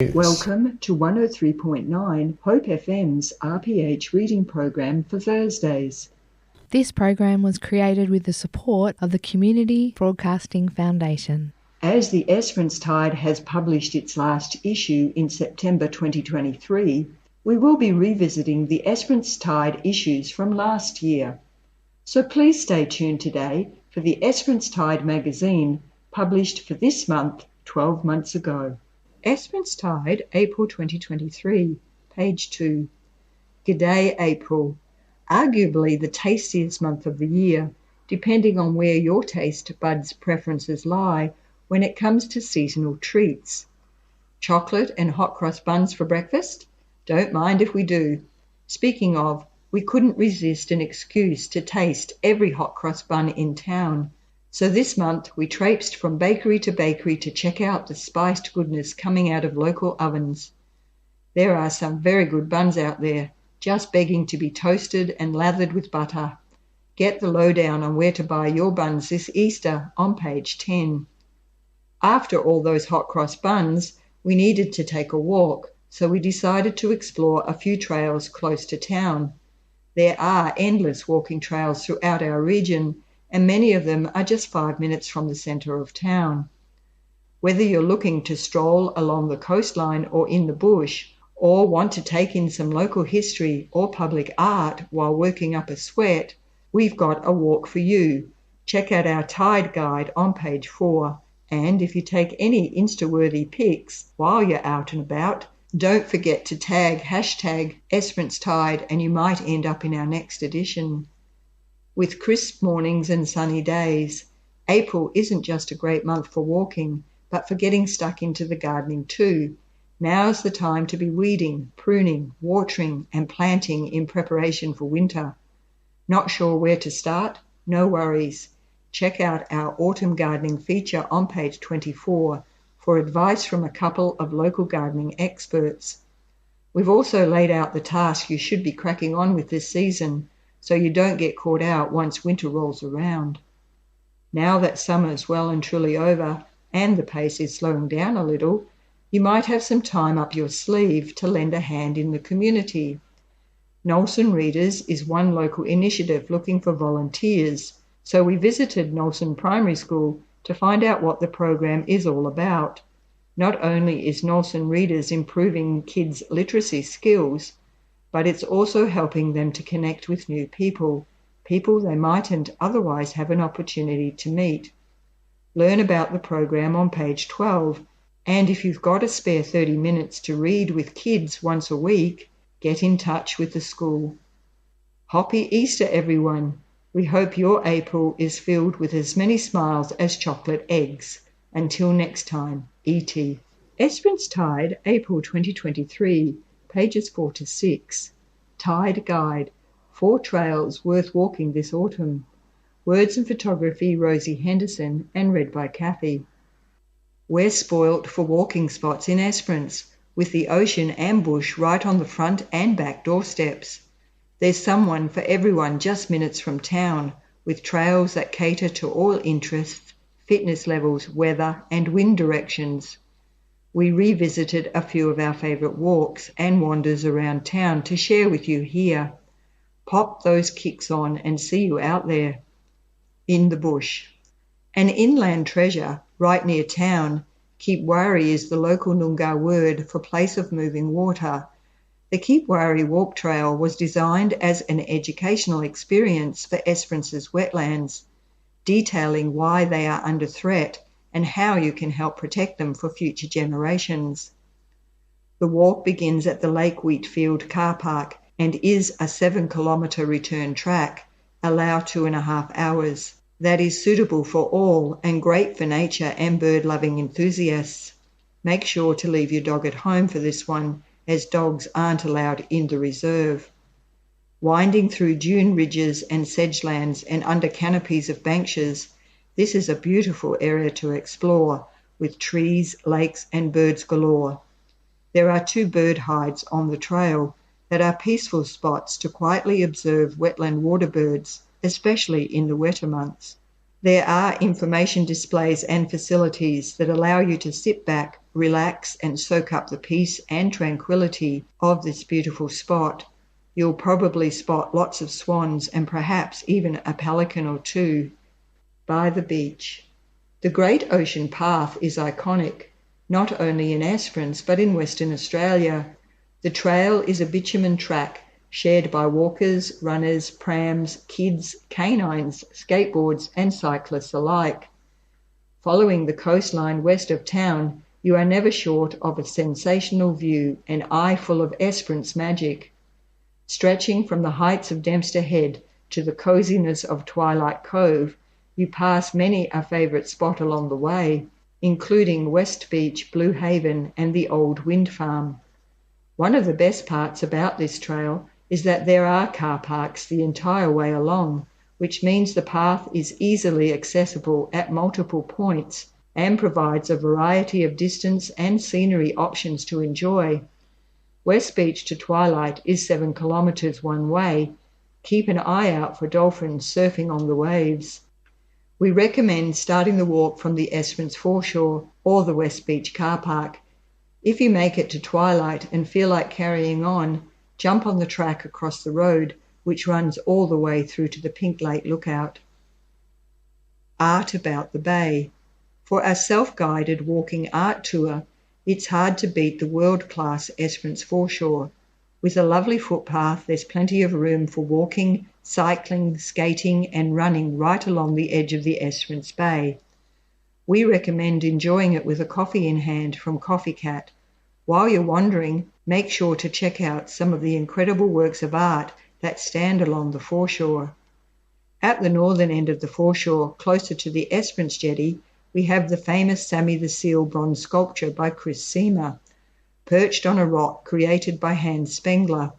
Welcome to 103.9 Hope FM's RPH reading program for Thursdays. This program was created with the support of the Community Broadcasting Foundation. As the Esperance Tide has published its last issue in September 2023, we will be revisiting the Esperance Tide issues from last year. So please stay tuned today for the Esperance Tide magazine published for this month 12 months ago. Esperance Tide, April 2023, page 2. G'day, April. Arguably the tastiest month of the year, depending on where your taste buds' preferences lie when it comes to seasonal treats. Chocolate and hot cross buns for breakfast? Don't mind if we do. Speaking of, we couldn't resist an excuse to taste every hot cross bun in town. So this month we traipsed from bakery to check out the spiced goodness coming out of local ovens. There are some very good buns out there, just begging to be toasted and lathered with butter. Get the lowdown on where to buy your buns this Easter on page 10. After all those hot cross buns, we needed to take a walk, so we decided to explore a few trails close to town. There are endless walking trails throughout our region, and many of them are just 5 minutes from the centre of town. Whether you're looking to stroll along the coastline or in the bush, or want to take in some local history or public art while working up a sweat, we've got a walk for you. Check out our Tide Guide on page 4, and if you take any Insta-worthy pics while you're out and about, don't forget to tag #Esperance Tide and you might end up in our next edition. With crisp mornings and sunny days, April isn't just a great month for walking, but for getting stuck into the gardening too. Now's the time to be weeding, pruning, watering, and planting in preparation for winter. Not sure where to start? No worries. Check out our autumn gardening feature on page 24 for advice from a couple of local gardening experts. We've also laid out the task you should be cracking on with this season, so you don't get caught out once winter rolls around. Now that summer's well and truly over and the pace is slowing down a little, you might have some time up your sleeve to lend a hand in the community. Nolson Readers is one local initiative looking for volunteers, so we visited Nolson Primary School to find out what the program is all about. Not only is Nolson Readers improving kids' literacy skills, but it's also helping them to connect with new people they mightn't otherwise have an opportunity to meet. Learn about the program on page 12, and if you've got a spare 30 minutes to read with kids once a week, get in touch with the school. Happy Easter, everyone! We hope your April is filled with as many smiles as chocolate eggs. Until next time, E.T. Esperance Tide, April 2023, pages 4 to 6. Tide Guide, 4 trails worth walking this autumn. Words and photography, Rosie Henderson, and read by Kathy. We're spoilt for walking spots in Esperance, with the ocean and bush right on the front and back doorsteps. There's someone for everyone just minutes from town, with trails that cater to all interests, fitness levels, weather, and wind directions. We revisited a few of our favourite walks and wanders around town to share with you here. Pop those kicks on and see you out there. In the bush. An inland treasure right near town, Keepwari is the local Noongar word for place of moving water. The Keepwari Walk Trail was designed as an educational experience for Esperance's wetlands, detailing why they are under threat and how you can help protect them for future generations. The walk begins at the Lake Wheatfield car park and is a 7-kilometre return track, allow 2.5 hours. That is suitable for all and great for nature and bird-loving enthusiasts. Make sure to leave your dog at home for this one, as dogs aren't allowed in the reserve. Winding through dune ridges and sedgelands and under canopies of banksias, this is a beautiful area to explore, with trees, lakes and birds galore. There are 2 bird hides on the trail that are peaceful spots to quietly observe wetland water birds, especially in the wetter months. There are information displays and facilities that allow you to sit back, relax, and soak up the peace and tranquility of this beautiful spot. You'll probably spot lots of swans and perhaps even a pelican or two. By the beach. The Great Ocean Path is iconic, not only in Esperance but in Western Australia. The trail is a bitumen track shared by walkers, runners, prams, kids, canines, skateboards and cyclists alike. Following the coastline west of town, you are never short of a sensational view, an eye full of Esperance magic. Stretching from the heights of Dempster Head to the coziness of Twilight Cove, you pass many a favourite spot along the way, including West Beach, Blue Haven and the Old Wind Farm. One of the best parts about this trail is that there are car parks the entire way along, which means the path is easily accessible at multiple points and provides a variety of distance and scenery options to enjoy. West Beach to Twilight is 7 kilometres one way. Keep an eye out for dolphins surfing on the waves. We recommend starting the walk from the Esperance foreshore or the West Beach car park. If you make it to Twilight and feel like carrying on, jump on the track across the road, which runs all the way through to the Pink Lake Lookout. Art about the bay. For a self-guided walking art tour, it's hard to beat the world-class Esperance foreshore. With a lovely footpath, there's plenty of room for walking, cycling, skating and running right along the edge of the Esperance Bay. We recommend enjoying it with a coffee in hand from Coffee Cat. While you're wandering, make sure to check out some of the incredible works of art that stand along the foreshore. At the northern end of the foreshore, closer to the Esperance jetty, we have the famous Sammy the Seal bronze sculpture by Chris Seamer, perched on a rock created by Hans Spengler.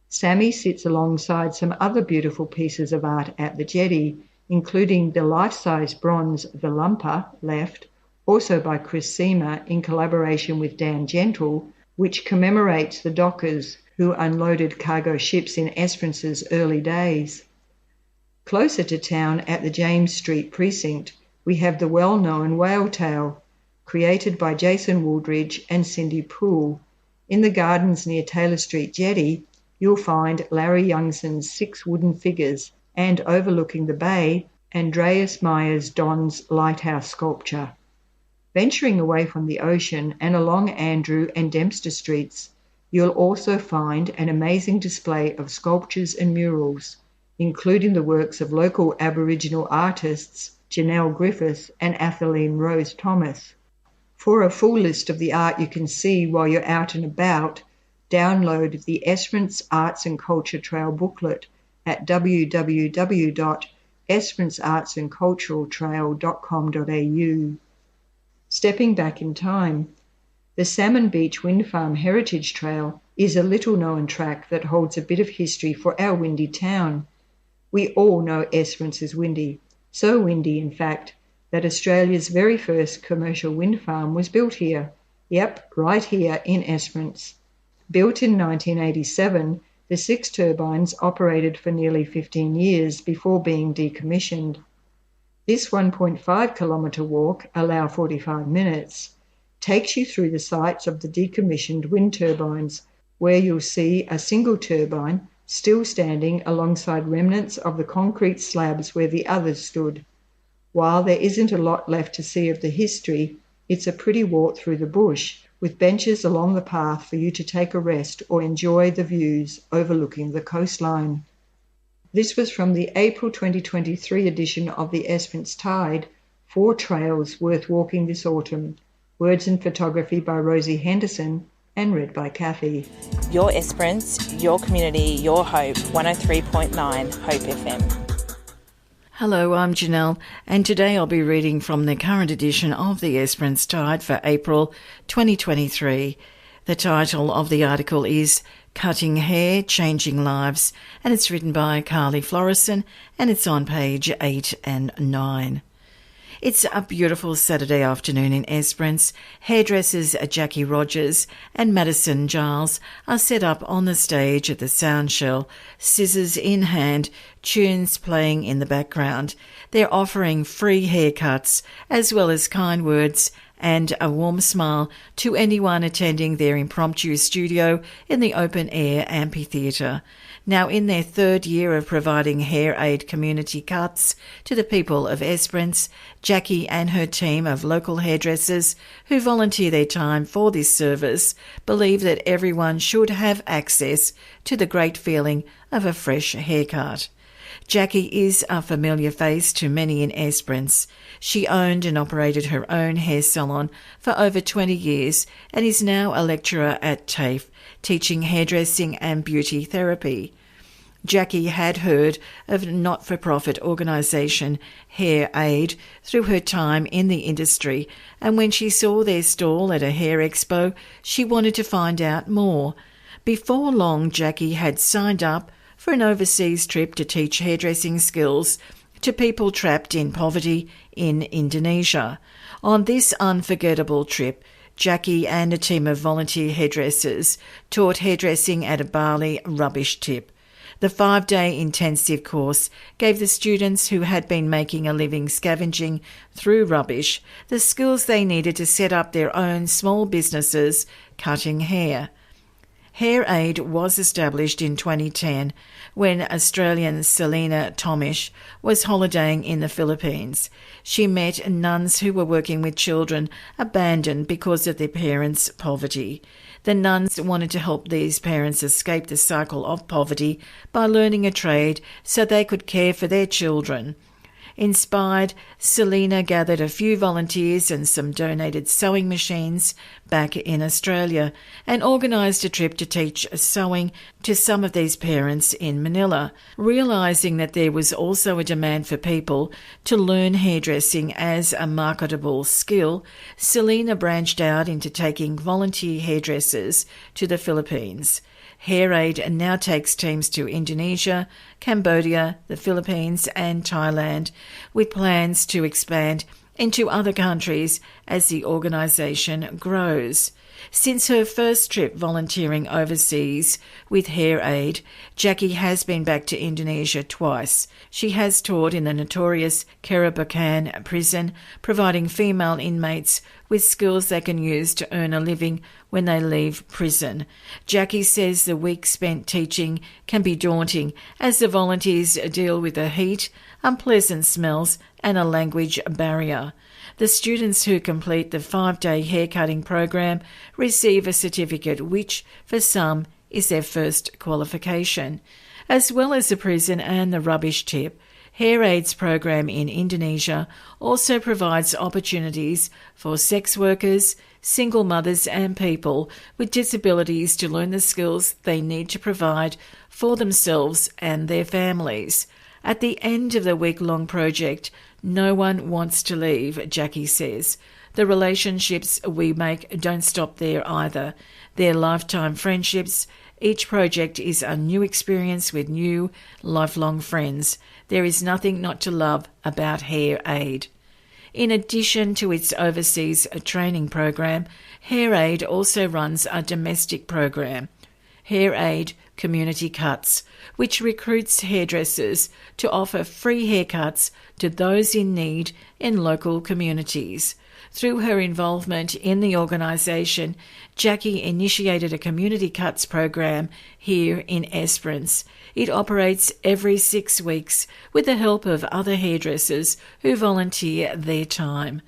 Sammy sits alongside some other beautiful pieces of art at the jetty, including the life-size bronze The Lumper, left, also by Chris Seamer in collaboration with Dan Gentle, which commemorates the dockers who unloaded cargo ships in Esperance's early days. Closer to town at the James Street precinct, we have the well-known Whale Tail, created by Jason Wooldridge and Cindy Poole. In the gardens near Taylor Street Jetty, you'll find Larry Youngson's 6 wooden figures, and overlooking the bay, Andreas Meyer's Don's Lighthouse sculpture. Venturing away from the ocean and along Andrew and Dempster Streets, you'll also find an amazing display of sculptures and murals, including the works of local Aboriginal artists Janelle Griffiths and Athaline Rose Thomas. For a full list of the art you can see while you're out and about, download the Esperance Arts and Culture Trail booklet at www.esperanceartsandculturaltrail.com.au. Stepping back in time, the Salmon Beach Wind Farm Heritage Trail is a little-known track that holds a bit of history for our windy town. We all know Esperance is windy, so windy in fact that Australia's very first commercial wind farm was built here. Yep, right here in Esperance. Built in 1987, the 6 turbines operated for nearly 15 years before being decommissioned. This 1.5 kilometre walk, allow 45 minutes, takes you through the sites of the decommissioned wind turbines, where you'll see a single turbine still standing alongside remnants of the concrete slabs where the others stood. While there isn't a lot left to see of the history, it's a pretty walk through the bush, with benches along the path for you to take a rest or enjoy the views overlooking the coastline. This was from the April 2023 edition of the Esperance Tide, 4 trails worth walking this autumn. Words and photography by Rosie Henderson and read by Kathy. Your Esperance, your community, your hope. 103.9 Hope FM. Hello, I'm Janelle, and today I'll be reading from the current edition of the Esperance Tide for April 2023. The title of the article is Cutting Hair, Changing Lives, and it's written by Carly Florison, and it's on page 8 and 9. It's a beautiful Saturday afternoon in Esperance. Hairdressers Jackie Rogers and Madison Giles are set up on the stage at the Sound Shell, scissors in hand, tunes playing in the background. They're offering free haircuts as well as kind words and a warm smile to anyone attending their impromptu studio in the open-air amphitheatre. Now in their third year of providing hair aid community cuts to the people of Esperance, Jackie and her team of local hairdressers who volunteer their time for this service believe that everyone should have access to the great feeling of a fresh haircut. Jackie is a familiar face to many in Esperance. She owned and operated her own hair salon for over 20 years and is now a lecturer at TAFE, teaching hairdressing and beauty therapy. Jackie had heard of not-for-profit organisation Hair Aid through her time in the industry, and when she saw their stall at a hair expo, she wanted to find out more. Before long, Jackie had signed up for an overseas trip to teach hairdressing skills to people trapped in poverty in Indonesia. On this unforgettable trip, Jackie and a team of volunteer hairdressers taught hairdressing at a Bali rubbish tip. The 5-day intensive course gave the students who had been making a living scavenging through rubbish the skills they needed to set up their own small businesses cutting hair. Hair Aid was established in 2010 when Australian Selena Tomish was holidaying in the Philippines. She met nuns who were working with children abandoned because of their parents' poverty. The nuns wanted to help these parents escape the cycle of poverty by learning a trade so they could care for their children. Inspired, Selena gathered a few volunteers and some donated sewing machines back in Australia and organised a trip to teach sewing to some of these parents in Manila. Realising that there was also a demand for people to learn hairdressing as a marketable skill, Selena branched out into taking volunteer hairdressers to the Philippines. Hair Aid now takes teams to Indonesia, Cambodia, the Philippines and Thailand, with plans to expand into other countries as the organisation grows. Since her first trip volunteering overseas with Hair Aid, Jackie has been back to Indonesia twice. She has taught in the notorious Kerabakan prison, providing female inmates with skills they can use to earn a living when they leave prison. Jackie says the week spent teaching can be daunting as the volunteers deal with the heat, unpleasant smells and a language barrier. The students who complete the 5-day haircutting program receive a certificate which, for some, is their first qualification. As well as the prison and the rubbish tip, Hair Aid's program in Indonesia also provides opportunities for sex workers, single mothers and people with disabilities to learn the skills they need to provide for themselves and their families. At the end of the week-long project, no one wants to leave, Jackie says. The relationships we make don't stop there either. They're lifetime friendships. Each project is a new experience with new, lifelong friends. There is nothing not to love about Hair Aid. In addition to its overseas training program, Hair Aid also runs a domestic program, Hair Aid Community Cuts, which recruits hairdressers to offer free haircuts to those in need in local communities. Through her involvement in the organisation, Jackie initiated a community cuts program here in Esperance. It operates every 6 weeks with the help of other hairdressers who volunteer their time.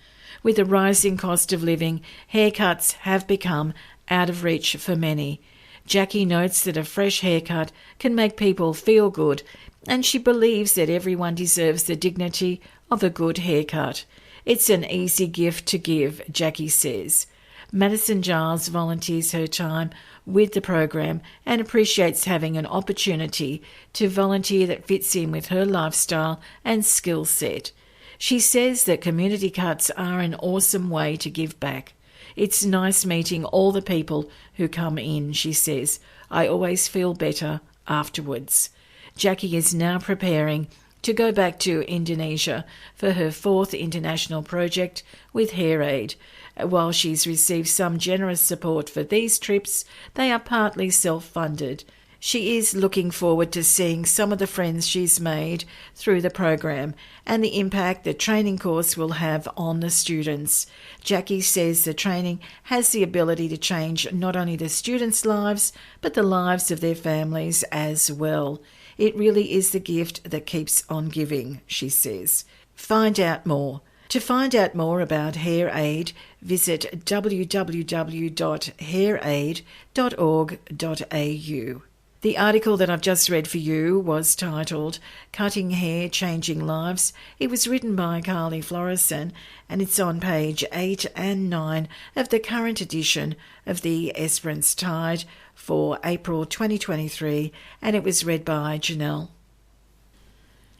With the rising cost of living, haircuts have become out of reach for many. Jackie notes that a fresh haircut can make people feel good, and she believes that everyone deserves the dignity of a good haircut. It's an easy gift to give, Jackie says. Madison Giles volunteers her time with the program and appreciates having an opportunity to volunteer that fits in with her lifestyle and skill set. She says that community cuts are an awesome way to give back. It's nice meeting all the people who come in, she says. I always feel better afterwards. Jackie is now preparing to go back to Indonesia for her 4th international project with Hair Aid. While she's received some generous support for these trips, they are partly self-funded. She is looking forward to seeing some of the friends she's made through the program and the impact the training course will have on the students. Jackie says the training has the ability to change not only the students' lives, but the lives of their families as well. It really is the gift that keeps on giving, she says. Find out more. To find out more about Hair Aid, visit www.hairaid.org.au. The article that I've just read for you was titled Cutting Hair, Changing Lives. It was written by Carly Florison and it's on page 8 and 9 of the current edition of the Esperance Tide for April 2023, and it was read by Janelle.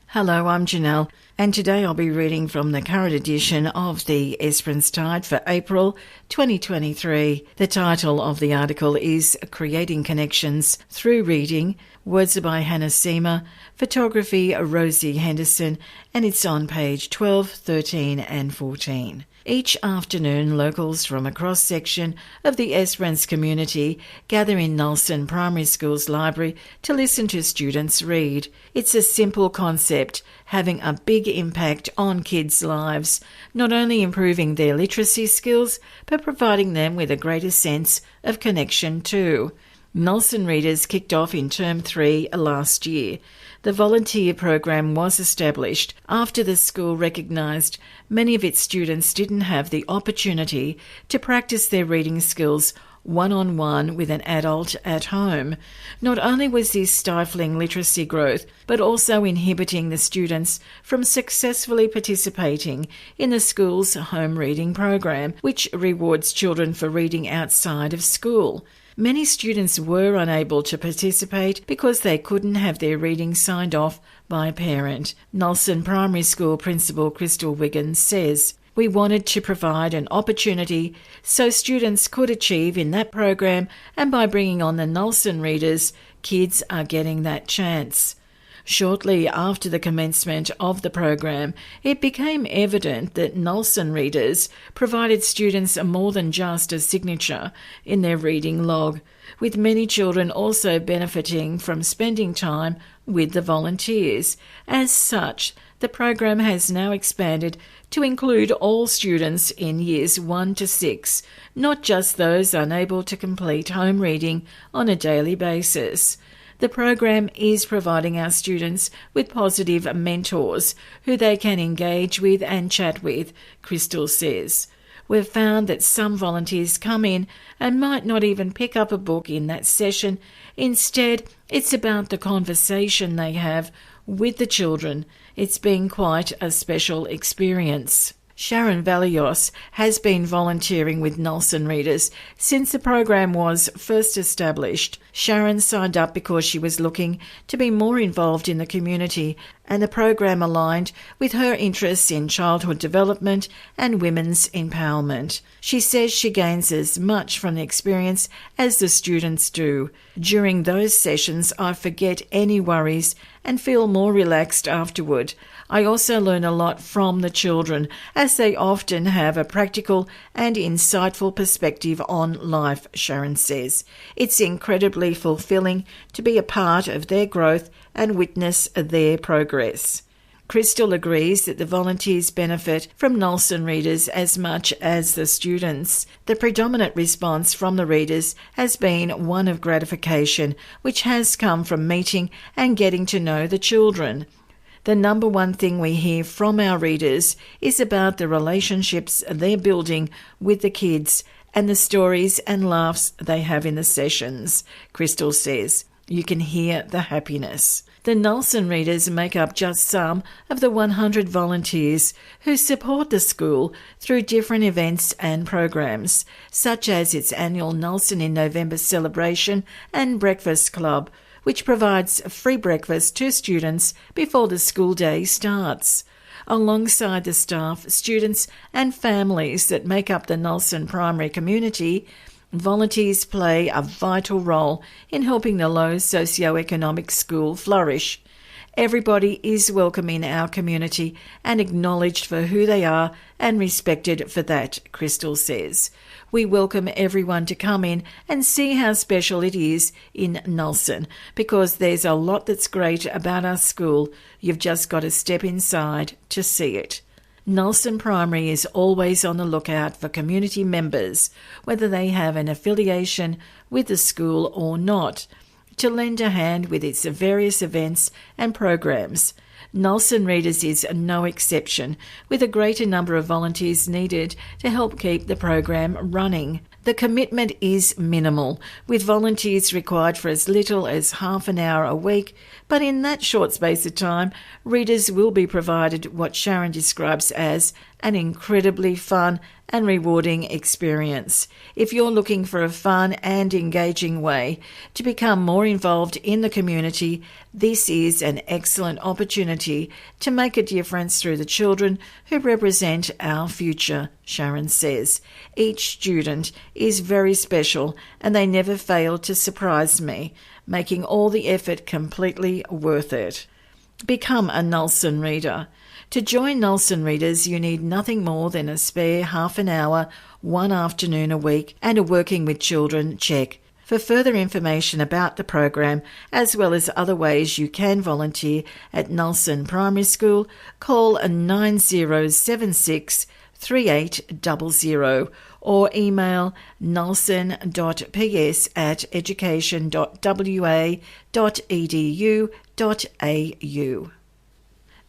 Hello, I'm Janelle, and today I'll be reading from the current edition of the Esperance Tide for April 2023. The title of the article is Creating Connections Through Reading. Words are by Hannah Seamer, photography Rosie Henderson, and it's on page 12, 13 and 14. Each afternoon, locals from a cross-section of the Esperance community gather in Nelson Primary School's library to listen to students read. It's a simple concept, having a big impact on kids' lives, not only improving their literacy skills, but providing them with a greater sense of connection too. Nelson Readers kicked off in Term 3 last year. The volunteer program was established after the school recognised many of its students didn't have the opportunity to practice their reading skills one-on-one with an adult at home. Not only was this stifling literacy growth, but also inhibiting the students from successfully participating in the school's home reading program, which rewards children for reading outside of school. Many students were unable to participate because they couldn't have their reading signed off by a parent. Nelson Primary School Principal Crystal Wiggins says, "We wanted to provide an opportunity so students could achieve in that program, and by bringing on the Nelson Readers, kids are getting that chance." Shortly after the commencement of the program, it became evident that Nelson Readers provided students more than just a signature in their reading log, with many children also benefiting from spending time with the volunteers. As such, the program has now expanded to include all students in years 1 to 6, not just those unable to complete home reading on a daily basis. The program is providing our students with positive mentors who they can engage with and chat with, Crystal says. We've found that some volunteers come in and might not even pick up a book in that session. Instead, it's about the conversation they have with the children. It's been quite a special experience. Sharon Valios has been volunteering with Nelson Readers since the program was first established. Sharon signed up because she was looking to be more involved in the community, and the program aligned with her interests in childhood development and women's empowerment. She says she gains as much from the experience as the students do. During those sessions, I forget any worries and feel more relaxed afterward. I also learn a lot from the children, as they often have a practical and insightful perspective on life, Sharon says. It's incredibly fulfilling to be a part of their growth and witness their progress. Crystal agrees that the volunteers benefit from Nelson Readers as much as the students. The predominant response from the readers has been one of gratification, which has come from meeting and getting to know the children. The number one thing we hear from our readers is about the relationships they're building with the kids and the stories and laughs they have in the sessions, Crystal says. You can hear the happiness. The Nelson Readers make up just some of the 100 volunteers who support the school through different events and programs, such as its annual Nelson in November celebration and breakfast club, which provides free breakfast to students before the school day starts. Alongside the staff, students and families that make up the Nelson primary community, volunteers play a vital role in helping the low socioeconomic school flourish. Everybody is welcome in our community and acknowledged for who they are and respected for that, Crystal says. We welcome everyone to come in and see how special it is in Nelson, because there's a lot that's great about our school. You've just got to step inside to see it. Nelson Primary is always on the lookout for community members, whether they have an affiliation with the school or not, to lend a hand with its various events and programs. Nelson Readers is no exception, with a greater number of volunteers needed to help keep the program running. The commitment is minimal, with volunteers required for as little as half an hour a week, but in that short space of time, readers will be provided what Sharon describes as an incredibly fun and rewarding experience. If you're looking for a fun and engaging way to become more involved in the community, this is an excellent opportunity to make a difference through the children who represent our future, Sharon says. Each student is very special and they never fail to surprise me, making all the effort completely worth it. Become a Nelson Reader. To join Nelson Readers, you need nothing more than a spare half an hour, one afternoon a week, and a Working with Children check. For further information about the program, as well as other ways you can volunteer at Nelson Primary School, call 9076 3800 or email nelson.ps@education.wa.edu.au.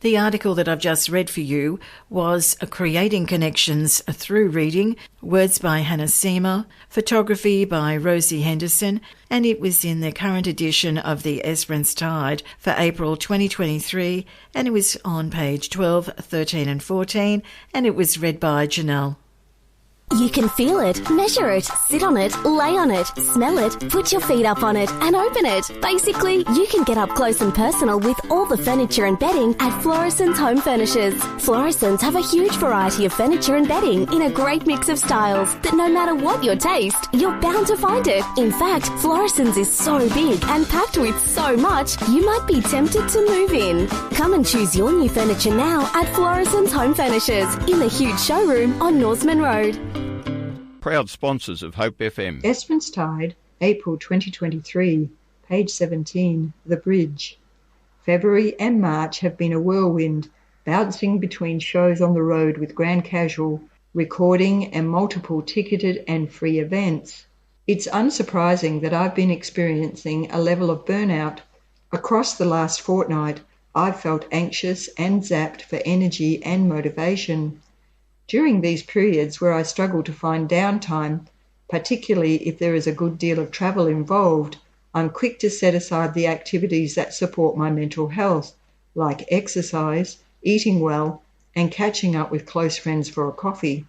The article that I've just read for you was Creating Connections Through Reading, words by Hannah Seymour, photography by Rosie Henderson, and it was in the current edition of the Esperance Tide for April 2023, and it was on page 12, 13 and 14, and it was read by Janelle. You can feel it, measure it, sit on it, lay on it, smell it, put your feet up on it and open it. Basically, you can get up close and personal with all the furniture and bedding at Florison's Home Furnishers. Florison's have a huge variety of furniture and bedding in a great mix of styles that no matter what your taste, you're bound to find it. In fact, Florison's is so big and packed with so much, you might be tempted to move in. Come and choose your new furniture now at Florison's Home Furnishers in the huge showroom on Norseman Road. Proud sponsors of Hope FM. Esperance Tide, April 2023, page 17, The Bridge. February and March have been a whirlwind, bouncing between shows on the road with Grand Casual, recording and multiple ticketed and free events. It's unsurprising that I've been experiencing a level of burnout. Across the last fortnight, I've felt anxious and zapped for energy and motivation. During these periods where I struggle to find downtime, particularly if there is a good deal of travel involved, I'm quick to set aside the activities that support my mental health, like exercise, eating well, and catching up with close friends for a coffee.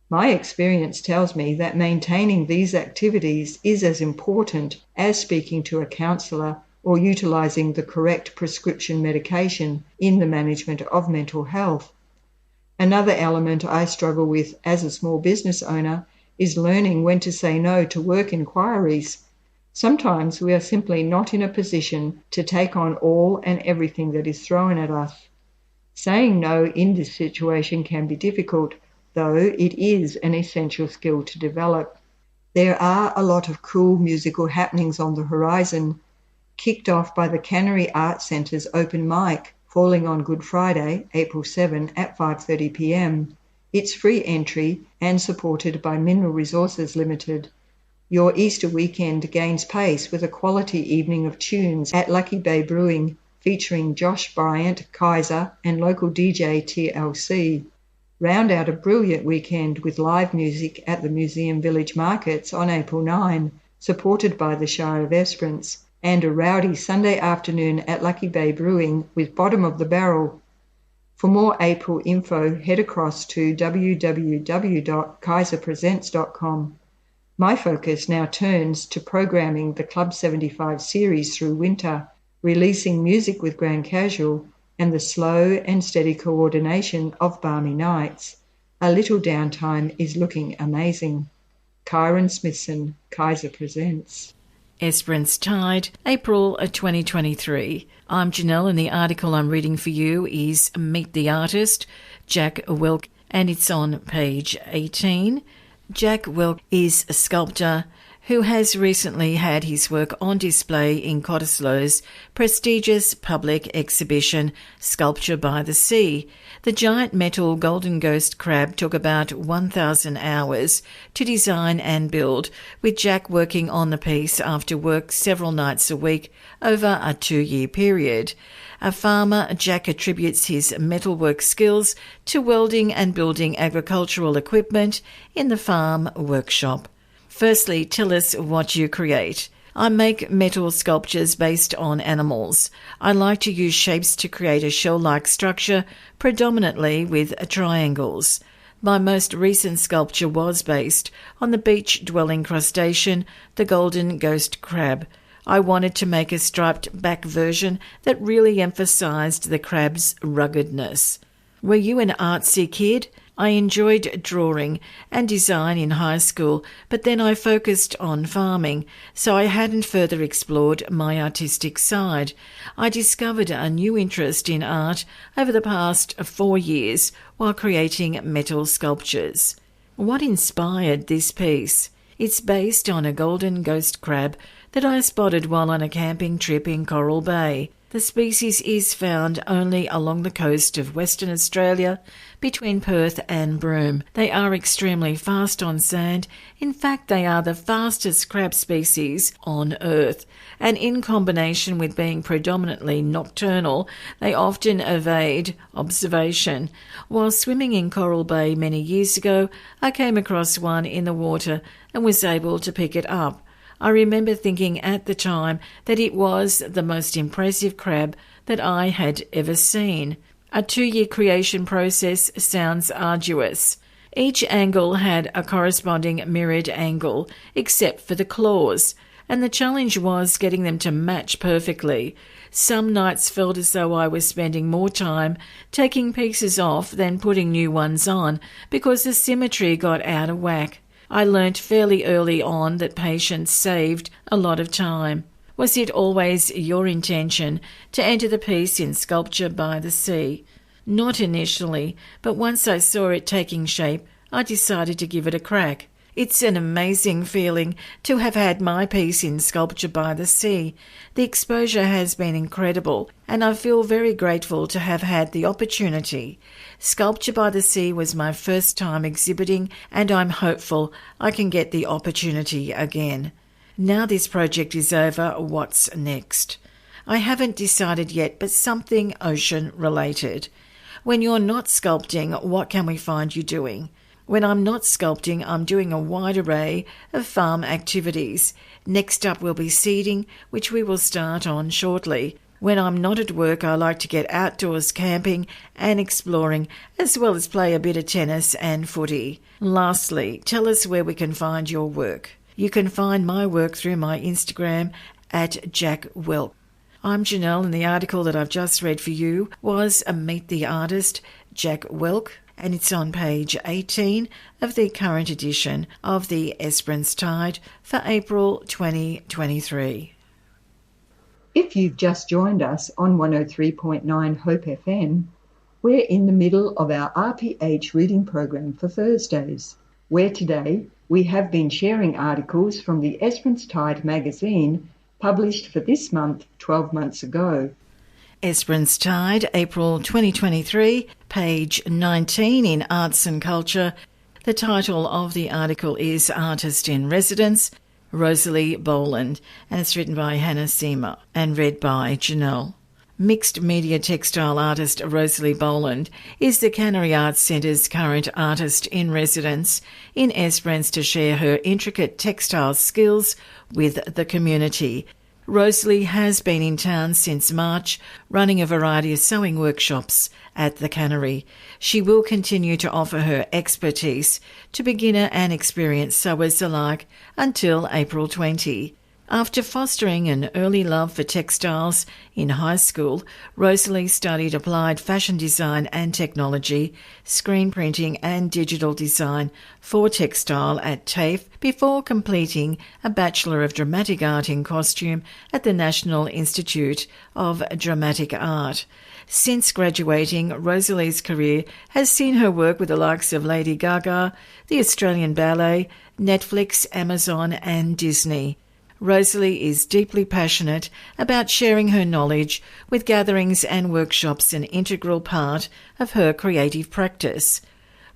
My experience tells me that maintaining these activities is as important as speaking to a counsellor or utilising the correct prescription medication in the management of mental health. Another element I struggle with as a small business owner is learning when to say no to work inquiries. Sometimes we are simply not in a position to take on all and everything that is thrown at us. Saying no in this situation can be difficult, though it is an essential skill to develop. There are a lot of cool musical happenings on the horizon, kicked off by the Cannery Art Centre's open mic, falling on Good Friday, April 7 at 5:30 p.m. It's free entry and supported by Mineral Resources Limited. Your Easter weekend gains pace with a quality evening of tunes at Lucky Bay Brewing, featuring Josh Bryant, Kaiser, and local DJ TLC. Round out a brilliant weekend with live music at the Museum Village Markets on April 9, supported by the Shire of Esperance, and a rowdy Sunday afternoon at Lucky Bay Brewing with Bottom of the Barrel. For more April info, head across to www.kaiserpresents.com. My focus now turns to programming the Club 75 series through winter, releasing music with Grand Casual, and the slow and steady coordination of balmy nights. A little downtime is looking amazing. Kyron Smithson, Kaiser Presents. Esperance Tide, April 2023. I'm Janelle, and the article I'm reading for you is Meet the Artist, Jack Welk, and it's on page 18. Jack Welk is a sculptor who has recently had his work on display in Cottesloe's prestigious public exhibition, Sculpture by the Sea. The giant metal golden ghost crab took about 1,000 hours to design and build, with Jack working on the piece after work several nights a week over a 2-year period. A farmer, Jack attributes his metalwork skills to welding and building agricultural equipment in the farm workshop. Firstly, tell us what you create. I make metal sculptures based on animals. I like to use shapes to create a shell-like structure, predominantly with triangles. My most recent sculpture was based on the beach-dwelling crustacean, the golden ghost crab. I wanted to make a striped back version that really emphasised the crab's ruggedness. Were you an artsy kid? I enjoyed drawing and design in high school, but then I focused on farming, so I hadn't further explored my artistic side. I discovered a new interest in art over the past 4 years while creating metal sculptures. What inspired this piece? It's based on a golden ghost crab that I spotted while on a camping trip in Coral Bay. The species is found only along the coast of Western Australia, between Perth and Broome. They are extremely fast on sand. In fact, they are the fastest crab species on Earth, and in combination with being predominantly nocturnal, they often evade observation. While swimming in Coral Bay many years ago, I came across one in the water and was able to pick it up. I remember thinking at the time that it was the most impressive crab that I had ever seen. A 2-year creation process sounds arduous. Each angle had a corresponding mirrored angle, except for the claws, and the challenge was getting them to match perfectly. Some nights felt as though I was spending more time taking pieces off than putting new ones on, because the symmetry got out of whack. I learnt fairly early on that patience saved a lot of time. Was it always your intention to enter the piece in Sculpture by the Sea? Not initially, but once I saw it taking shape, I decided to give it a crack. It's an amazing feeling to have had my piece in Sculpture by the Sea. The exposure has been incredible, and I feel very grateful to have had the opportunity. Sculpture by the Sea was my first time exhibiting, and I'm hopeful I can get the opportunity again. Now this project is over, what's next? I haven't decided yet, but something ocean-related. When you're not sculpting, what can we find you doing? When I'm not sculpting, I'm doing a wide array of farm activities. Next up will be seeding, which we will start on shortly. When I'm not at work, I like to get outdoors camping and exploring, as well as play a bit of tennis and footy. Lastly, tell us where we can find your work. You can find my work through my Instagram at Jack Welk. I'm Janelle, and the article that I've just read for you was Meet the Artist, Jack Welk, and it's on page 18 of the current edition of the Esperance Tide for April 2023. If you've just joined us on 103.9 Hope FM, we're in the middle of our RPH reading program for Thursdays, where today we have been sharing articles from the Esperance Tide magazine published for this month 12 months ago. Esperance Tide, April 2023, page 19 in Arts and Culture. The title of the article is Artist in Residence, Rosalie Boland, and it's written by Hannah Seamer and read by Janelle. Mixed media textile artist Rosalie Boland is the Cannery Arts Centre's current artist in residence in Esperance to share her intricate textile skills with the community. Rosalie has been in town since March, running a variety of sewing workshops at the cannery. She will continue to offer her expertise to beginner and experienced sewers alike until April 20. After fostering an early love for textiles in high school, Rosalie studied applied fashion design and technology, screen printing and digital design for textile at TAFE before completing a Bachelor of Dramatic Art in Costume at the National Institute of Dramatic Art. Since graduating, Rosalie's career has seen her work with the likes of Lady Gaga, the Australian Ballet, Netflix, Amazon and Disney. Rosalie is deeply passionate about sharing her knowledge, with gatherings and workshops an integral part of her creative practice.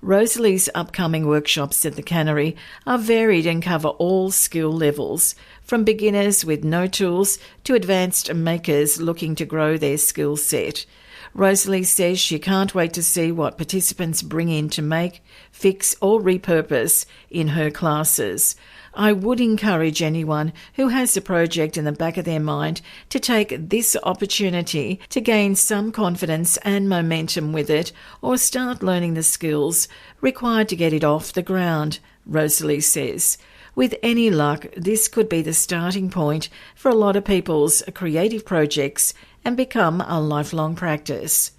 Rosalie's upcoming workshops at the Cannery are varied and cover all skill levels, from beginners with no tools to advanced makers looking to grow their skill set. Rosalie says she can't wait to see what participants bring in to make, fix or repurpose in her classes. I would encourage anyone who has a project in the back of their mind to take this opportunity to gain some confidence and momentum with it, or start learning the skills required to get it off the ground, Rosalie says. With any luck, this could be the starting point for a lot of people's creative projects and become a lifelong practice.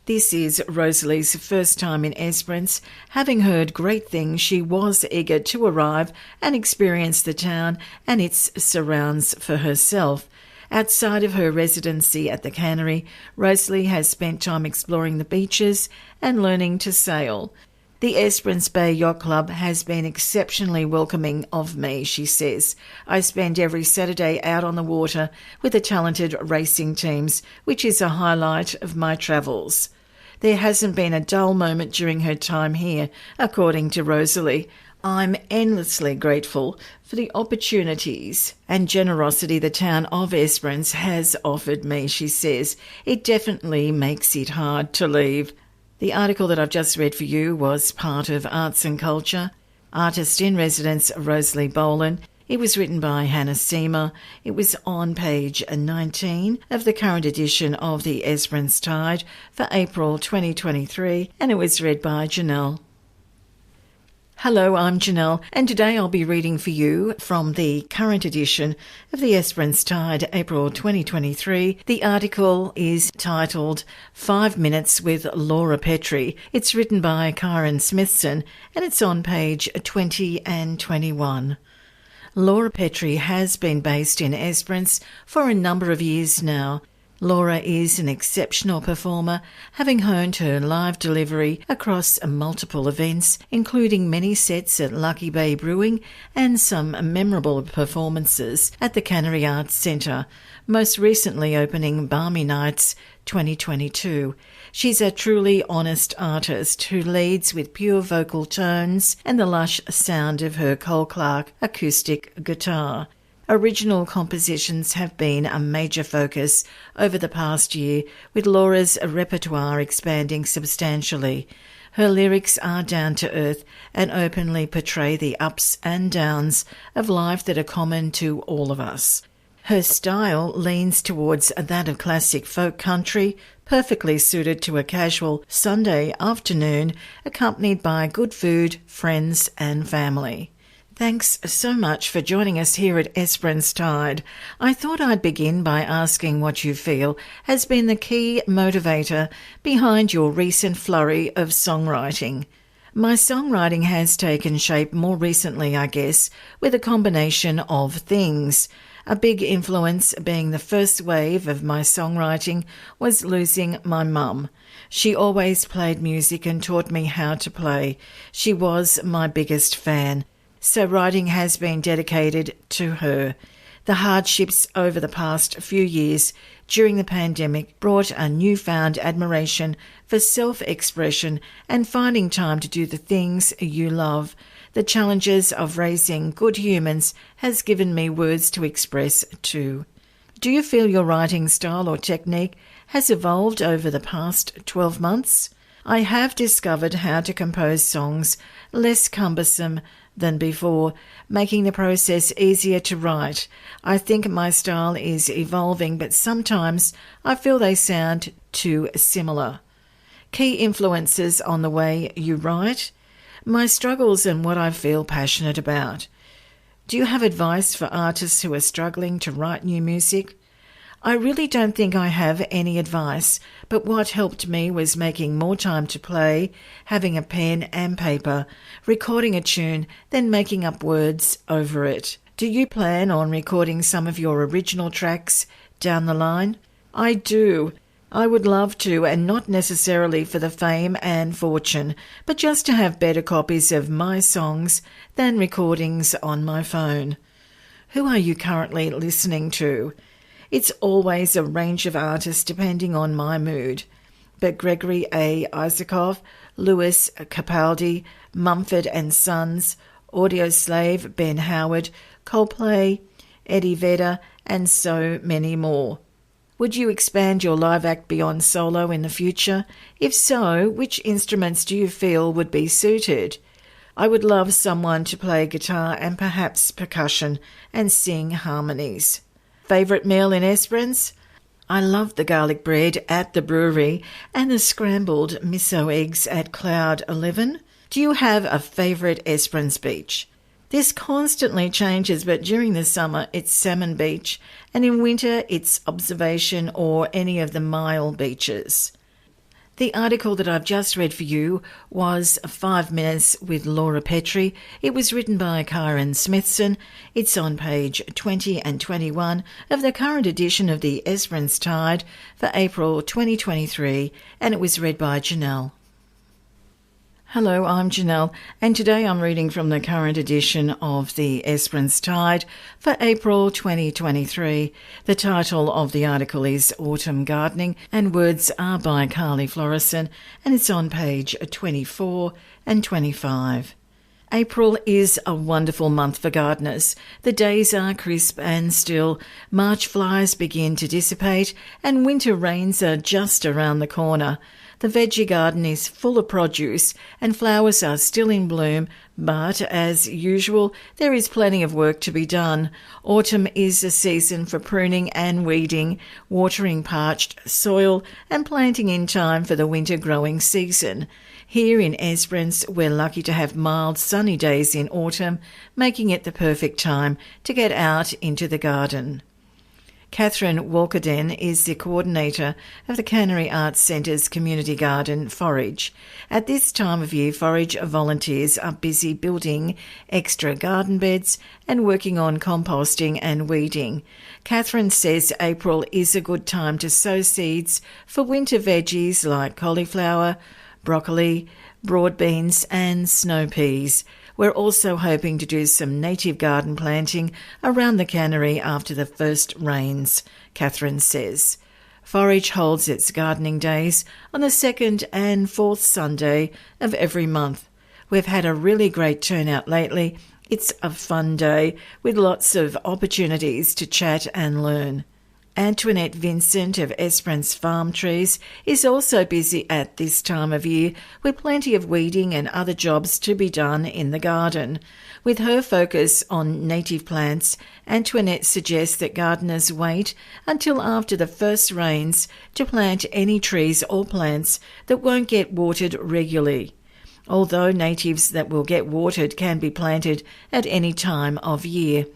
This is Rosalie's first time in Esperance. Having heard great things, she was eager to arrive and experience the town and its surrounds for herself. Outside of her residency at the Cannery, Rosalie has spent time exploring the beaches and learning to sail. The Esperance Bay Yacht Club has been exceptionally welcoming of me, she says. I spend every Saturday out on the water with the talented racing teams, which is a highlight of my travels. There hasn't been a dull moment during her time here, according to Rosalie. I'm endlessly grateful for the opportunities and generosity the town of Esperance has offered me, she says. It definitely makes it hard to leave. The article that I've just read for you was part of Arts and Culture. Artist in Residence Rosalie Boland. It was written by Hannah Seamer. It was on page 19 of the current edition of the Esperance Tide for April 2023, and it was read by Janelle. Hello, I'm Janelle, and today I'll be reading for you from the current edition of the Esperance Tide, April 2023. The article is titled 5 Minutes with Laura Petrie. It's written by Karen Smithson, and it's on page 20 and 21. Laura Petrie has been based in Esperance for a number of years now. Laura is an exceptional performer, having honed her live delivery across multiple events, including many sets at Lucky Bay Brewing and some memorable performances at the Cannery Arts Centre, most recently opening Balmy Nights 2022. She's a truly honest artist who leads with pure vocal tones and the lush sound of her Cole Clark acoustic guitar. Original compositions have been a major focus over the past year, with Laura's repertoire expanding substantially. Her lyrics are down to earth and openly portray the ups and downs of life that are common to all of us. Her style leans towards that of classic folk country, perfectly suited to a casual Sunday afternoon accompanied by good food, friends and family. Thanks so much for joining us here at Esperance Tide. I thought I'd begin by asking what you feel has been the key motivator behind your recent flurry of songwriting. My songwriting has taken shape more recently, I guess, with a combination of things. A big influence being the first wave of my songwriting was losing my mum. She always played music and taught me how to play. She was my biggest fan. So writing has been dedicated to her. The hardships over the past few years during the pandemic brought a newfound admiration for self-expression and finding time to do the things you love. The challenges of raising good humans has given me words to express too. Do you feel your writing style or technique has evolved over the past 12 months? I have discovered how to compose songs less cumbersome than before, making the process easier to write. I think my style is evolving, but sometimes I feel they sound too similar. Key influences on the way you write? My struggles and what I feel passionate about. Do you have advice for artists who are struggling to write new music? I really don't think I have any advice, but what helped me was making more time to play, having a pen and paper, recording a tune, then making up words over it. Do you plan on recording some of your original tracks down the line? I do. I would love to, and not necessarily for the fame and fortune, but just to have better copies of my songs than recordings on my phone. Who are you currently listening to? It's always a range of artists depending on my mood. But Gregory A. Isakov, Louis Capaldi, Mumford and Sons, Audioslave, Ben Howard, Coldplay, Eddie Vedder, and so many more. Would you expand your live act beyond solo in the future? If so, which instruments do you feel would be suited? I would love someone to play guitar and perhaps percussion and sing harmonies. Favourite meal in Esperance? I love the garlic bread at the brewery and the scrambled miso eggs at Cloud 11. Do you have a favourite Esperance beach? This constantly changes, but during the summer it's Salmon Beach, and in winter it's Observation or any of the Mile beaches. The article that I've just read for you was 5 Minutes with Laura Petrie. It was written by Kyron Smithson. It's on page 20 and 21 of the current edition of the Esperance Tide for April 2023, and it was read by Janelle. Hello, I'm Janelle, and today I'm reading from the current edition of the Esperance Tide for April 2023. The title of the article is Autumn Gardening, and words are by Carly Florison, and it's on page 24 and 25. April is a wonderful month for gardeners. The days are crisp and still, March flies begin to dissipate, and winter rains are just around the corner. The veggie garden is full of produce and flowers are still in bloom, but as usual, there is plenty of work to be done. Autumn is a season for pruning and weeding, watering parched soil and planting in time for the winter growing season. Here in Esperance, we're lucky to have mild, sunny days in autumn, making it the perfect time to get out into the garden. Catherine Walkerden is the coordinator of the Cannery Arts Centre's community garden, Forage. At this time of year, Forage volunteers are busy building extra garden beds and working on composting and weeding. Catherine says April is a good time to sow seeds for winter veggies like cauliflower, broccoli, broad beans and snow peas. We're also hoping to do some native garden planting around the cannery after the first rains, Catherine says. Forage holds its gardening days on the second and fourth Sunday of every month. We've had a really great turnout lately. It's a fun day with lots of opportunities to chat and learn. Antoinette Vincent of Esperance Farm Trees is also busy at this time of year with plenty of weeding and other jobs to be done in the garden. With her focus on native plants, Antoinette suggests that gardeners wait until after the first rains to plant any trees or plants that won't get watered regularly. Although natives that will get watered can be planted at any time of year.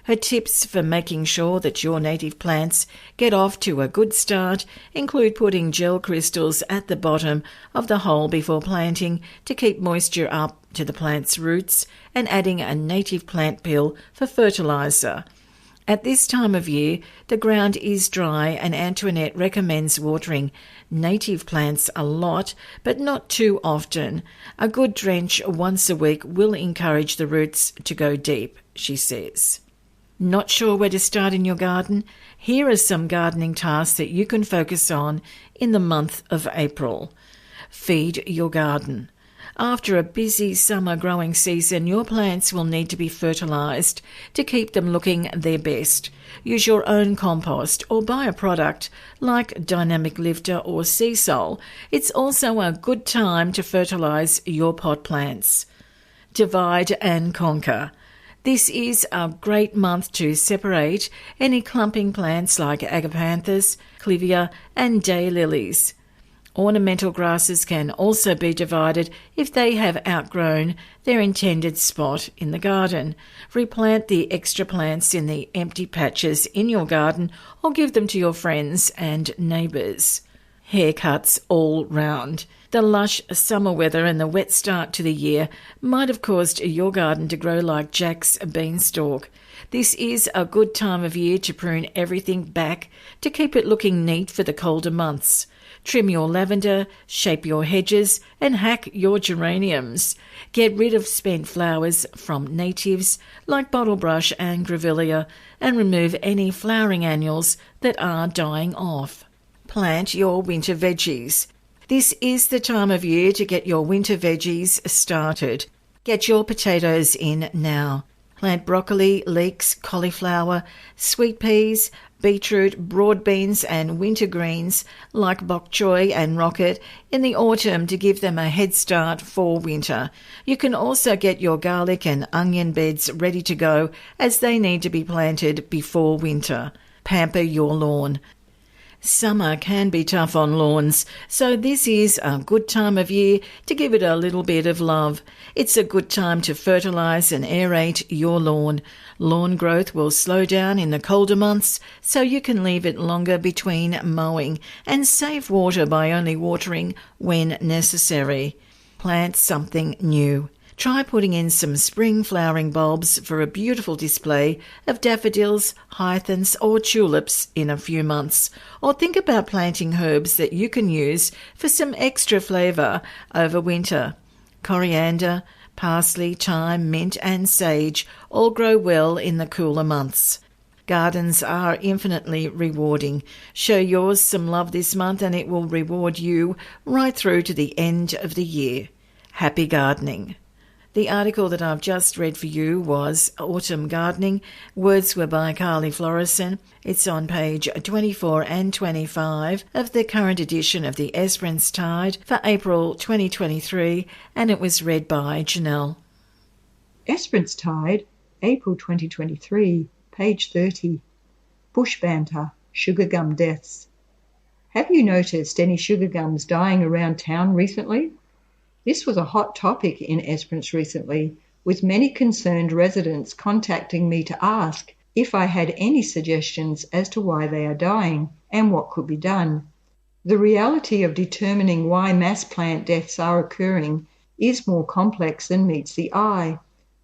Her tips for making sure that your native plants get off to a good start include putting gel crystals at the bottom of the hole before planting to keep moisture up to the plant's roots and adding a native plant pill for fertiliser. At this time of year, the ground is dry and Antoinette recommends watering native plants a lot, but not too often. A good drench once a week will encourage the roots to go deep, she says. Not sure where to start in your garden? Here are some gardening tasks that you can focus on in the month of April. Feed your garden. After a busy summer growing season, your plants will need to be fertilised to keep them looking their best. Use your own compost or buy a product like Dynamic Lifter or Seasol. It's also a good time to fertilise your pot plants. Divide and conquer. This is a great month to separate any clumping plants like agapanthus, clivia and daylilies. Ornamental grasses can also be divided if they have outgrown their intended spot in the garden. Replant the extra plants in the empty patches in your garden or give them to your friends and neighbours. Haircuts all round. The lush summer weather and the wet start to the year might have caused your garden to grow like Jack's beanstalk. This is a good time of year to prune everything back to keep it looking neat for the colder months. Trim your lavender, shape your hedges, and hack your geraniums. Get rid of spent flowers from natives like bottlebrush and grevillea, and remove any flowering annuals that are dying off. Plant your winter veggies. This is the time of year to get your winter veggies started. Get your potatoes in now. Plant broccoli, leeks, cauliflower, sweet peas, beetroot, broad beans and winter greens like bok choy and rocket in the autumn to give them a head start for winter. You can also get your garlic and onion beds ready to go as they need to be planted before winter. Pamper your lawn. Summer can be tough on lawns, so this is a good time of year to give it a little bit of love. It's a good time to fertilise and aerate your lawn. Lawn growth will slow down in the colder months, so you can leave it longer between mowing and save water by only watering when necessary. Plant something new. Try putting in some spring flowering bulbs for a beautiful display of daffodils, hyacinths or tulips in a few months. Or think about planting herbs that you can use for some extra flavour over winter. Coriander, parsley, thyme, mint and sage all grow well in the cooler months. Gardens are infinitely rewarding. Show yours some love this month and it will reward you right through to the end of the year. Happy gardening. The article that I've just read for you was Autumn Gardening. Words were by Carly Florison. It's on page 24 and 25 of the current edition of the Esperance Tide for April 2023, and it was read by Janelle. Esperance Tide, April 2023, page 30. Bush banter, sugar gum deaths. Have you noticed any sugar gums dying around town recently? This was a hot topic in Esperance recently, with many concerned residents contacting me to ask if I had any suggestions as to why they are dying and what could be done. The reality of determining why mass plant deaths are occurring is more complex than meets the eye.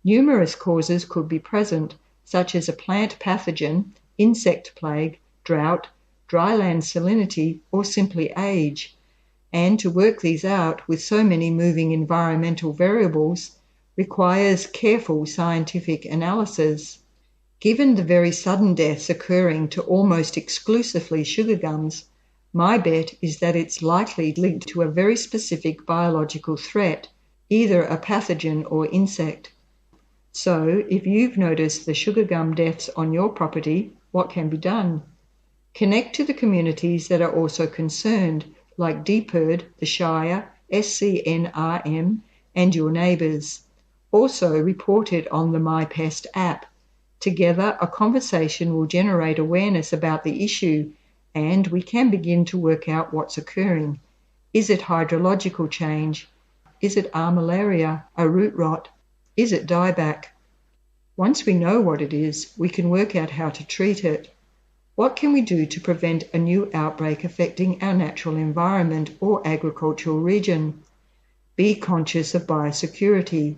Numerous causes could be present, such as a plant pathogen, insect plague, drought, dryland salinity, or simply age. And to work these out with so many moving environmental variables requires careful scientific analysis. Given the very sudden deaths occurring to almost exclusively sugar gums, my bet is that it's likely linked to a very specific biological threat, either a pathogen or insect. So, if you've noticed the sugar gum deaths on your property, what can be done? Connect to the communities that are also concerned, like DPIRD, the Shire, SCNRM, and your neighbours. Also report it on the MyPest app. Together, a conversation will generate awareness about the issue, and we can begin to work out what's occurring. Is it hydrological change? Is it armillaria, a root rot? Is it dieback? Once we know what it is, we can work out how to treat it. What can we do to prevent a new outbreak affecting our natural environment or agricultural region? Be conscious of biosecurity.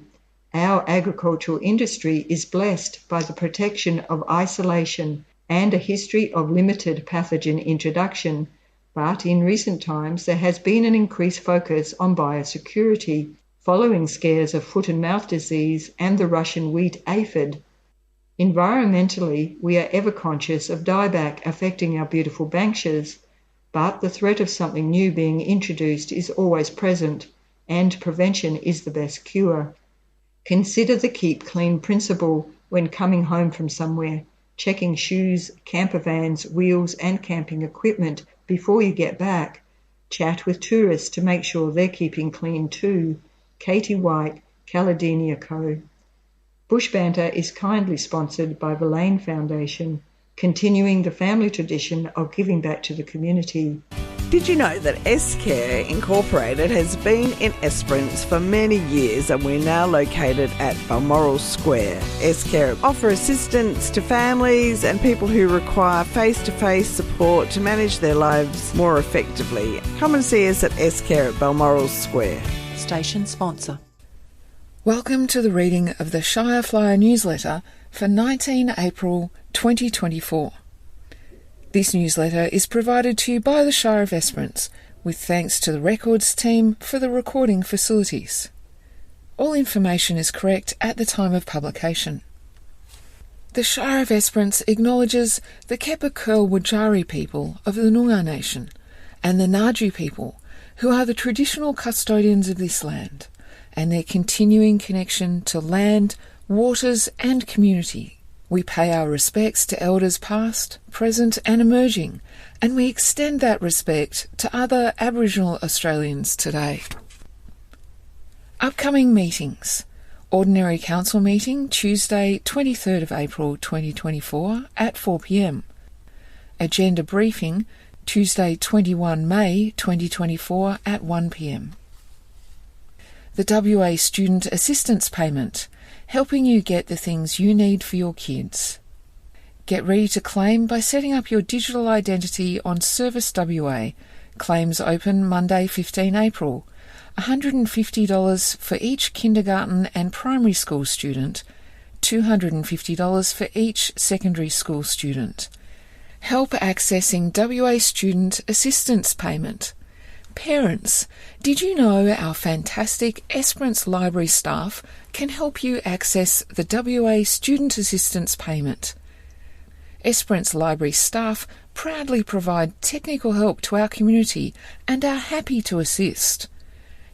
Our agricultural industry is blessed by the protection of isolation and a history of limited pathogen introduction, but in recent times there has been an increased focus on biosecurity following scares of foot and mouth disease and the Russian wheat aphid. Environmentally, we are ever conscious of dieback affecting our beautiful Banksias, but the threat of something new being introduced is always present, and prevention is the best cure. Consider the keep clean principle when coming home from somewhere, checking shoes, camper vans, wheels and camping equipment before you get back. Chat with tourists to make sure they're keeping clean too. Katie White, Caledonian Co. Bush Banter is kindly sponsored by the Lane Foundation, continuing the family tradition of giving back to the community. Did you know that S-Care Incorporated has been in Esperance for many years and we're now located at Balmoral Square? S-Care offer assistance to families and people who require face-to-face support to manage their lives more effectively. Come and see us at S-Care at Balmoral Square. Station sponsor. Welcome to the reading of the Shire Flyer newsletter for 19 April 2024. This newsletter is provided to you by the Shire of Esperance, with thanks to the Records team for the recording facilities. All information is correct at the time of publication. The Shire of Esperance acknowledges the Kepa Kurl Wajari people of the Noongar Nation and the Naju people, who are the traditional custodians of this land, and their continuing connection to land, waters and community. We pay our respects to elders past, present and emerging, and we extend that respect to other Aboriginal Australians today. Upcoming meetings. Ordinary Council meeting Tuesday 23rd of April 2024 at 4 p.m. Agenda briefing Tuesday 21 May 2024 at 1 p.m. The WA Student Assistance Payment, helping you get the things you need for your kids. Get ready to claim by setting up your digital identity on Service WA. Claims open Monday 15 April. $150 for each kindergarten and primary school student, $250 for each secondary school student. Help accessing WA Student Assistance Payment. Parents, did you know our fantastic Esperance Library staff can help you access the WA Student Assistance Payment? Esperance Library staff proudly provide technical help to our community and are happy to assist.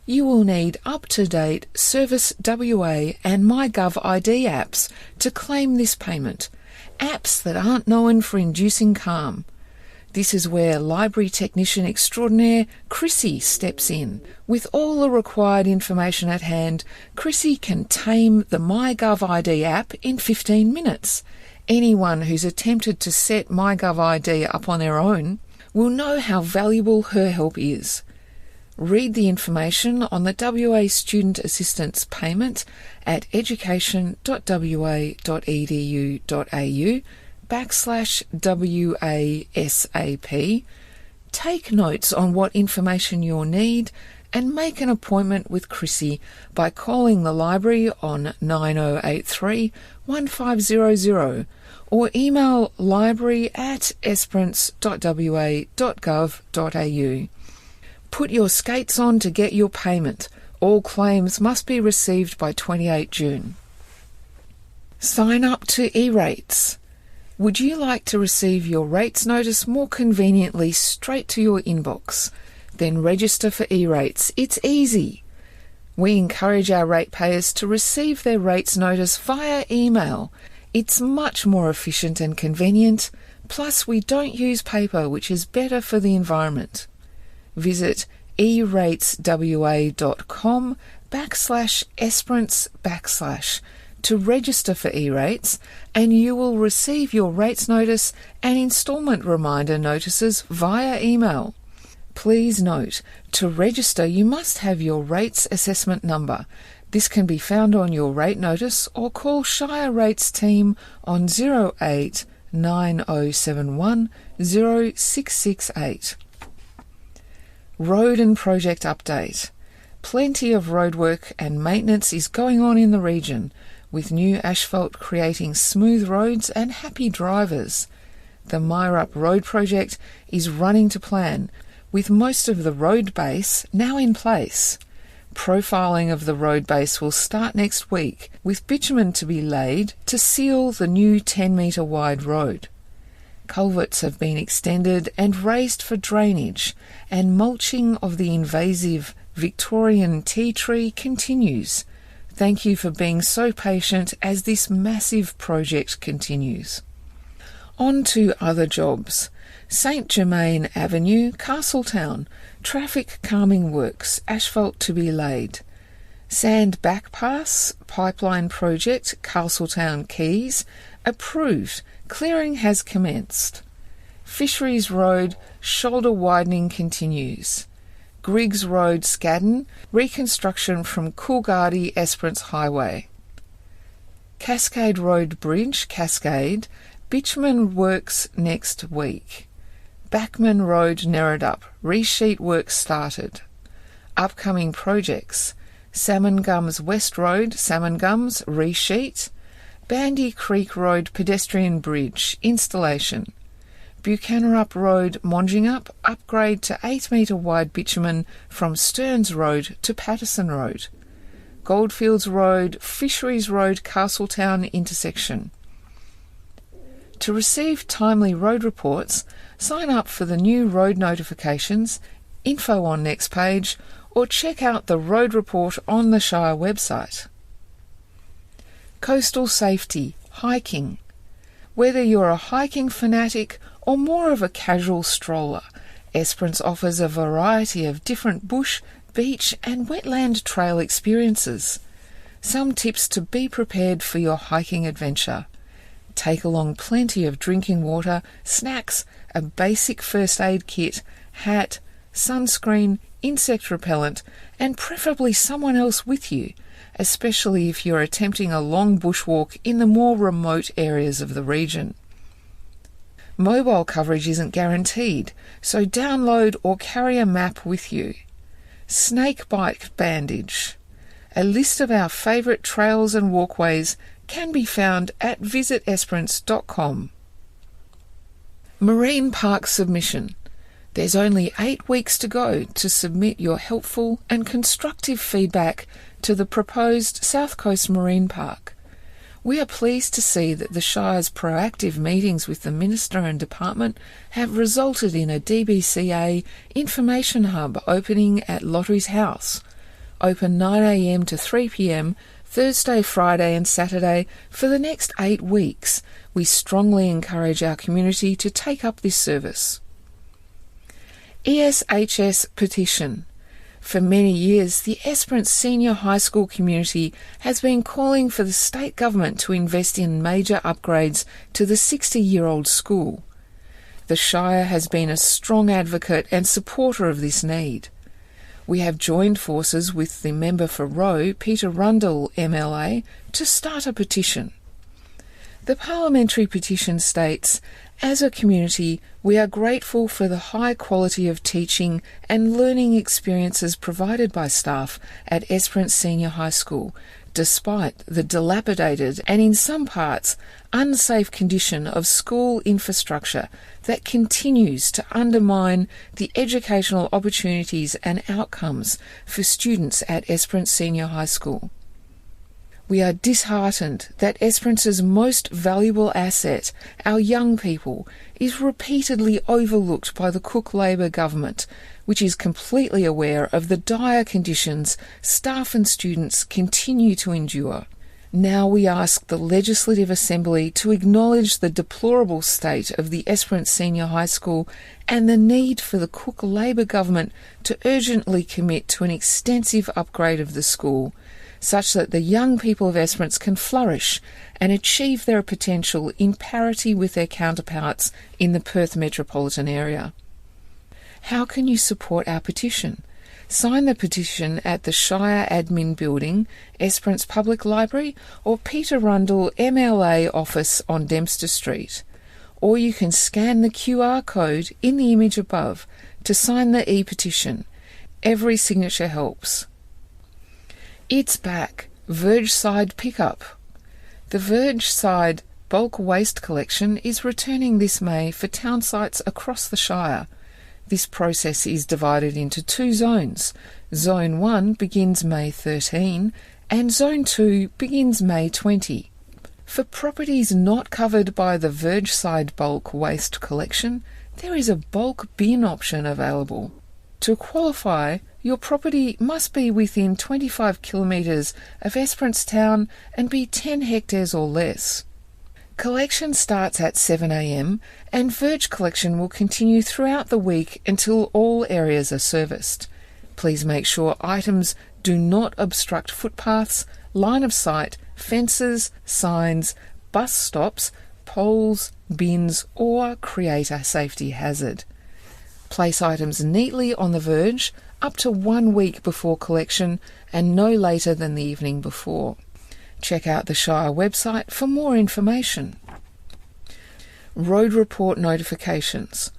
You will need up-to-date Service WA and MyGov ID apps to claim this payment, apps that aren't known for inducing calm. This is where Library Technician Extraordinaire Chrissy steps in. With all the required information at hand, Chrissy can tame the MyGov ID app in 15 minutes. Anyone who's attempted to set MyGov ID up on their own will know how valuable her help is. Read the information on the WA Student Assistance Payment at education.wa.edu.au/WASAP. Take notes on what information you'll need and make an appointment with Chrissy by calling the library on 9083 1500 or email library@esperance.wa.gov.au. Put your skates on to get your payment. All claims must be received by 28 June. Sign up to e-rates. Would you like to receive your rates notice more conveniently straight to your inbox? Then register for e-rates. It's easy. We encourage our ratepayers to receive their rates notice via email. It's much more efficient and convenient. Plus, we don't use paper, which is better for the environment. Visit erateswa.com/Esperance/ to register for e-rates, and you will receive your rates notice and instalment reminder notices via email. Please note, to register you must have your rates assessment number. This can be found on your rate notice or call Shire Rates team on 08 9071 0668. Road and project update. Plenty of roadwork and maintenance is going on in the region, with new asphalt creating smooth roads and happy drivers. The Myrup Road project is running to plan, with most of the road base now in place. Profiling of the road base will start next week, with bitumen to be laid to seal the new 10-metre wide road. Culverts have been extended and raised for drainage, and mulching of the invasive Victorian tea tree continues. Thank you for being so patient as this massive project continues. On to other jobs. St Germain Avenue, Castletown, traffic calming works, asphalt to be laid. Sand Backpass Pipeline Project, Castletown Keys, approved. Clearing has commenced. Fisheries Road shoulder widening continues. Griggs Road, Scadden, reconstruction from Coolgardie Esperance Highway. Cascade Road Bridge, Cascade, bitumen works next week. Backman Road, Nerridup, resheet work started. Upcoming projects: Salmon Gums West Road, Salmon Gums, resheet. Bandy Creek Road pedestrian bridge, installation. Buchanerup Road, Mongingup, upgrade to 8 metre wide bitumen from Stearns Road to Patterson Road. Goldfields Road, Fisheries Road, Castletown intersection. To receive timely road reports, sign up for the new road notifications, info on next page, or check out the road report on the Shire website. Coastal safety, hiking. Whether you're a hiking fanatic or more of a casual stroller, Esperance offers a variety of different bush, beach and wetland trail experiences. Some tips to be prepared for your hiking adventure. Take along plenty of drinking water, snacks, a basic first aid kit, hat, sunscreen, insect repellent, and preferably someone else with you, especially if you're attempting a long bushwalk in the more remote areas of the region. Mobile coverage isn't guaranteed, so download or carry a map with you. Snake bite bandage. A list of our favourite trails and walkways can be found at visitesperance.com. Marine Park submission. There's only 8 weeks to go to submit your helpful and constructive feedback to the proposed South Coast Marine Park. We are pleased to see that the Shire's proactive meetings with the Minister and Department have resulted in a DBCA information hub opening at Lottery's House. Open 9 a.m. to 3 p.m, Thursday, Friday and Saturday for the next 8 weeks. We strongly encourage our community to take up this service. ESHS petition. For many years, the Esperance Senior High School community has been calling for the state government to invest in major upgrades to the 60-year-old school. The Shire has been a strong advocate and supporter of this need. We have joined forces with the member for Roe, Peter Rundle MLA, to start a petition. The parliamentary petition states, as a community, we are grateful for the high quality of teaching and learning experiences provided by staff at Esperance Senior High School, despite the dilapidated and in some parts unsafe condition of school infrastructure that continues to undermine the educational opportunities and outcomes for students at Esperance Senior High School. We are disheartened that Esperance's most valuable asset, our young people, is repeatedly overlooked by the Cook Labor government, which is completely aware of the dire conditions staff and students continue to endure. Now we ask the Legislative Assembly to acknowledge the deplorable state of the Esperance Senior High School and the need for the Cook Labor government to urgently commit to an extensive upgrade of the school, such that the young people of Esperance can flourish and achieve their potential in parity with their counterparts in the Perth metropolitan area. How can you support our petition? Sign the petition at the Shire Admin Building, Esperance Public Library, or Peter Rundle MLA office on Dempster Street. Or you can scan the QR code in the image above to sign the e-petition. Every signature helps. It's back. Vergeside Pickup. The Vergeside bulk waste collection is returning this May for town sites across the Shire. This process is divided into 2 zones. Zone 1 begins May 13 and Zone 2 begins May 20. For properties not covered by the Vergeside bulk waste collection, there is a bulk bin option available. To qualify, your property must be within 25 kilometres of Esperance Town and be 10 hectares or less. Collection starts at 7 a.m. and Verge collection will continue throughout the week until all areas are serviced. Please make sure items do not obstruct footpaths, line of sight, fences, signs, bus stops, poles, bins, or create a safety hazard. Place items neatly on the verge up to 1 week before collection and no later than the evening before. Check out the Shire website for more information. Road Report notifications.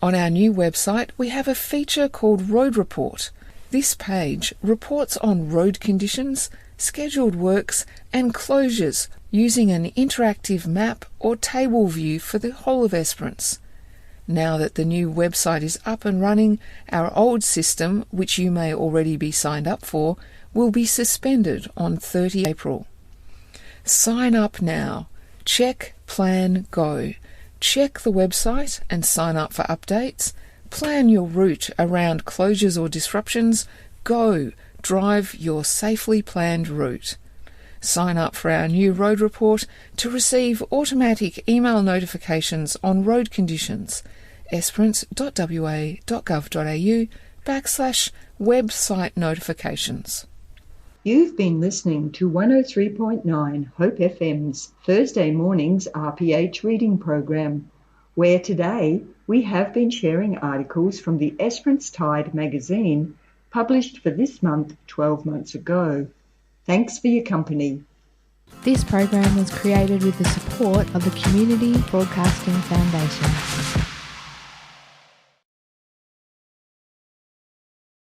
On our new website, we have a feature called Road Report. This page reports on road conditions, scheduled works and closures using an interactive map or table view for the whole of Esperance. Now that the new website is up and running, our old system, which you may already be signed up for, will be suspended on 30 April. Sign up now. Check, plan, go. Check the website and sign up for updates. Plan your route around closures or disruptions. Go. Drive your safely planned route. Sign up for our new road report to receive automatic email notifications on road conditions. esperance.wa.gov.au/website notifications. You've been listening to 103.9 Hope FM's Thursday morning's RPH reading program, where today we have been sharing articles from the Esperance Tide magazine published for this month 12 months ago. Thanks for your company. This program was created with the support of the Community Broadcasting Foundation.